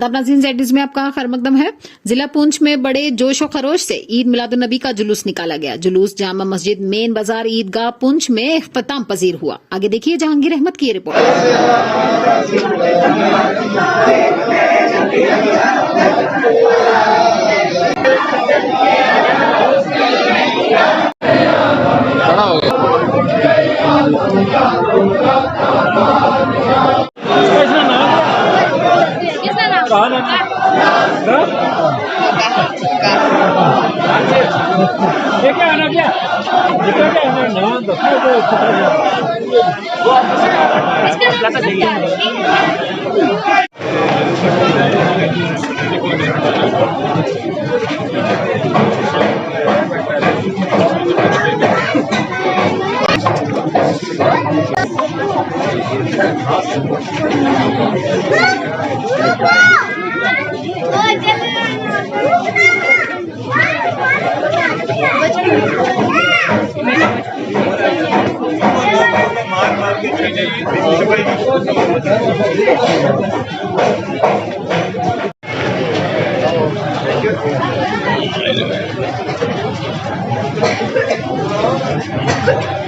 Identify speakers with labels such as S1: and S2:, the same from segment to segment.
S1: आदाब नाज़रीन, Z news में आपका खैर मकदम है। जिला पुंछ में बड़े जोश और खरोश से ईद मिलादुन्नबी का जुलूस निकाला गया। जुलूस जामा मस्जिद मेन बाजार ईदगाह पुंछ में इख्तिताम पजीर हुआ। आगे देखिए जहांगीर अहमद की ये रिपोर्ट।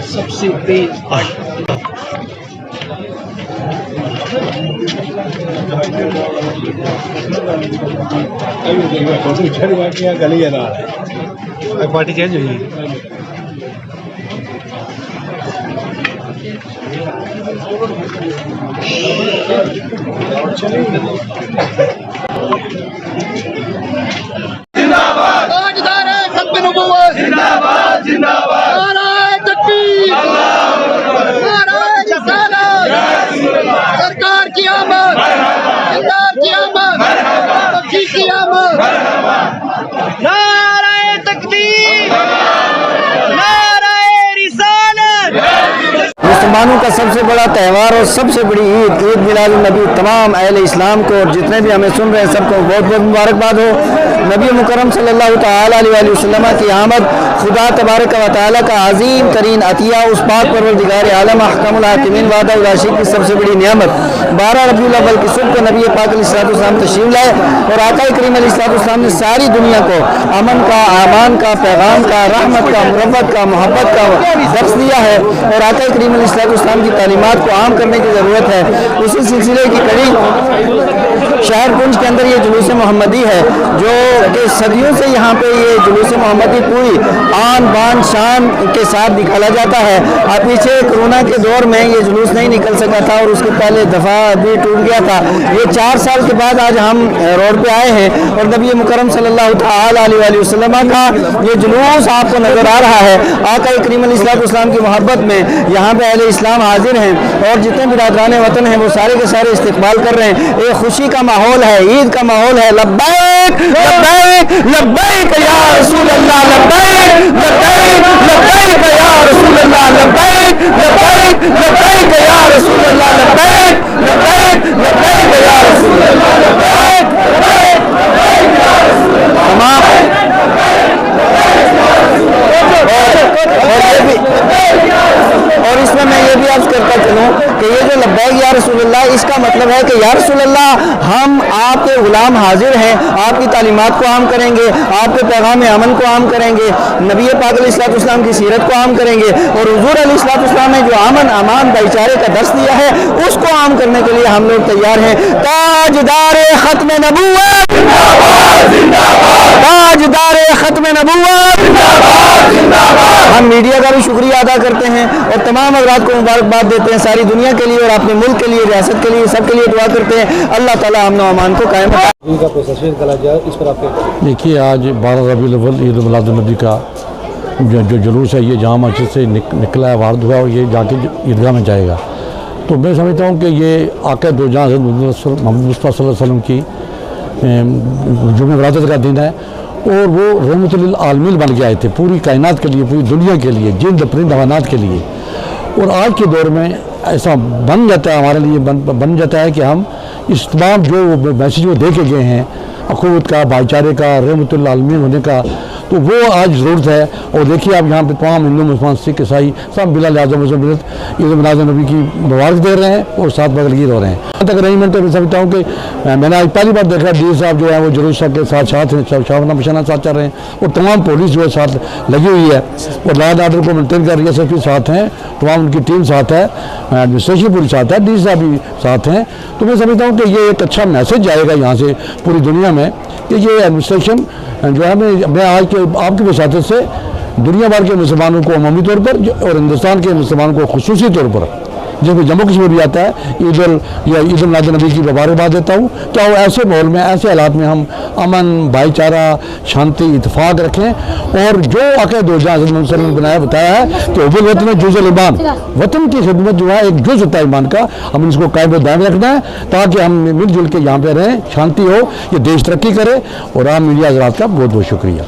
S2: सबसे तेज पार्टी चेंज हुई जिंदाबाद जिंदाबाद नारे तकबीर नारे रिसालत सरकार की आमद सरकार की आमद पक्षी की आमद नारे तकबीर नारे रिसालत। मुसलमानों का सबसे बड़ा त्यौहार और सबसे बड़ी ईद ईद मिलादुन्नबी तमाम अहले इस्लाम को और जितने भी हमें सुन रहे हैं सबको बहुत बहुत मुबारकबाद हो। नबी मुकर्रम सल्लल्लाहु तआला अलैहि वसल्लम की आमद खुदा तबारक व तआला का अजीम तरीन अतिया उस पाक परवरदिगार आलम अहकमुल हाकिमीन वादा राशिद की सबसे बड़ी नियामत 12 रबीउल अव्वल की सुबह को नबी पाक अलैहिस्सलाम तशरीफ लाए और आका करीम अलैहिस्सलाम ने सारी दुनिया को अमन का आमान का पैगाम का रहमत का मुरव्वत का मोहब्बत का दर्स दिया है और आका करीम अलैहिस्सलाम की तालीमात को आम करने की ज़रूरत है। उसी सिलसिले की कड़ी शहर पुंछ के अंदर ये जुलूस मोहम्मदी है जो कि सदियों से यहाँ पे ये जुलूस मोहम्मदी पूरी आन बान शान के साथ निकाला जाता है। अब पीछे कोरोना के दौर में ये जुलूस नहीं निकल सका था और उसके पहले दफ़ा भी टूट गया था। ये 4 साल के बाद आज हम रोड पे आए हैं और नबी मुकर्रम सल्लल्लाहु तआला अलैहि वसल्लम का ये जुलूस आपको नजर आ रहा है। आका करीम अलैहिस्सलाम की मोहब्बत में यहाँ पे अहले इस्लाम हाजिर हैं और जितने बिरादरान वतन हैं वो सारे के सारे इस्तिकबाल कर रहे हैं। एक खुशी का माहौल है, ईद का माहौल है। लब्बैक लब्बैक लब्बैक या रसूल अल्लाह लब्बैक लब्बैक लब्बैक या रसूल अल्लाह लब्बैक लब्बैक लब्बैक या रसूल अल्लाह लब्बैक लब्बैक लब्बैक या रसूल अल्लाह लब्बैक लब्बैक या रसूल अल्लाह। और इसमें मैं ये भी अर्ज करता चलूँ कि ये जो लब्बैक या रसूलुल्लाह इसका मतलब है कि या रसूलुल्लाह हम आपके गुलाम हाजिर हैं, आपकी तालीमात को आम करेंगे, आपके पैगाम अमन को आम करेंगे, नबी पाक अलैहिस्सलाम की सीरत को आम करेंगे और हुजूर अलैहिस्सलाम ने जो अमन अमान भाईचारे का दर्स दिया है उसको आम करने के लिए हम लोग तैयार हैं। ताजदार खत्म नबूवत ताजदार खत्म नबूवत। हम मीडिया का भी शुक्रिया अदा करते हैं और तमाम हज़रात को मुबारकबाद देते हैं सारी दुनिया के लिए और अपने मुल्क के लिए रियासत के लिए सबके लिए दुआ करते हैं। अल्लाह ताला अमन व अमान को कायम रखे।
S3: देखिए आज 12 रबीउल अव्वल ईद मिलादुन्नबी का जो जुलूस है ये जामा मस्जिद से निकला है, वारद हुआ और ये जाके ईदगाह में जाएगा। तो मैं समझता हूँ कि ये आका दो जहां मोहम्मद मुस्तफ़ा सल्लल्लाहु अलैहि वसल्लम की जुम्मे विरादत का दिन है और वो रहमतुल लिल आलमीन बन के आए थे पूरी कायनात के लिए, पूरी दुनिया के लिए, जिंद परिंद हवानात के लिए। और आज के दौर में ऐसा बन जाता है हमारे लिए बन जाता है कि हम इस तमाम जो मैसेज वो दे के गए हैं अखुवत का, भाईचारे का, रहमतुल लिल आलमीन होने का, तो वो आज ज़रूरत है। और देखिए आप यहाँ पे तमाम हिंदू मुसलमान सिख ईसाई सब बिला लिहाजा मुसलमान ईद मिलाद नबी की मुबारक दे रहे हैं और साथ बगलगीर हो रहे हैं। जहाँ तक अरेंजमेंट मैं समझता हूँ कि मैंने आज पहली बार देखा डी साहब जो है वो जुलूस के साथ हैं, शाहना बशाना साथ चल रहे हैं और तमाम पुलिस जो है साथ लगी हुई है और लॉ एंड ऑर्डर को मेंटेन कर रही है। SSP साथ हैं, तमाम उनकी टीम साथ है, एडमिनिस्ट्रेशन पूरी साथ है, डी साहब भी साथ हैं। तो मैं समझता हूँ कि ये एक अच्छा मैसेज जाएगा यहाँ से पूरी दुनिया में कि ये एडमिनिस्ट्रेशन जो है मैं आज के आपकी वसातत से दुनिया भर के मुसलमानों को अमूमी तौर पर और हिंदुस्तान के मुसलमानों को खुसूसी तौर पर जिसमें जम्मू कश्मीर भी आता है ईद मिलाद नबी की मुबारकबाद देता हूँ। क्या वो ऐसे माहौल में ऐसे हालात में हम अमन भाईचारा शांति इतफाक रखें और जो आक़ा दो जहां हज़रत मोहम्मद ने बनाया बताया है कि उबुल वतन जुज़ुल ईमान, वतन की खिदमत जो है एक जुज़ होता है ईमान का, हम इसको कायम व दायम रखना है ताकि हम मिलजुल के यहाँ पर रहें, शांति हो, ये देश तरक्की करे। और आम मीडिया हज़रात का बहुत बहुत शुक्रिया।